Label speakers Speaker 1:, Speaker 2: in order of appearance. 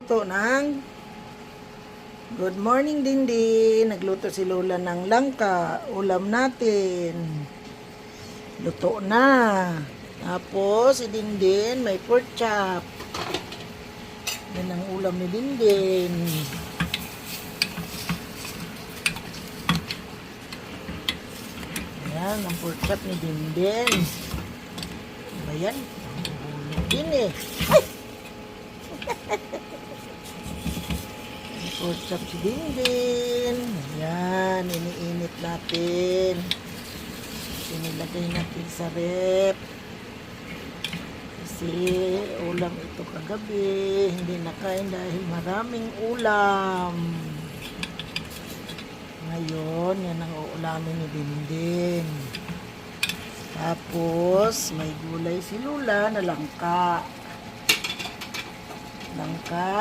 Speaker 1: Luto ng good morning din. Nagluto si Lola ng langka. Ulam natin. Luto na. Tapos, si Dindin may pork chop. Yan ang ulam ni Dindin. Yan ang pork chop ni Dindin. Ano yan? Din eh. Ay! Pork chop si Dindin. Yan, iniinit natin. Inilagay natin sa rep. Kasi ulam ito kagabi. Hindi nakain dahil maraming ulam. Ngayon, yan ang uulamin ni Dindin. Tapos, may gulay si Lola na langka. Langka.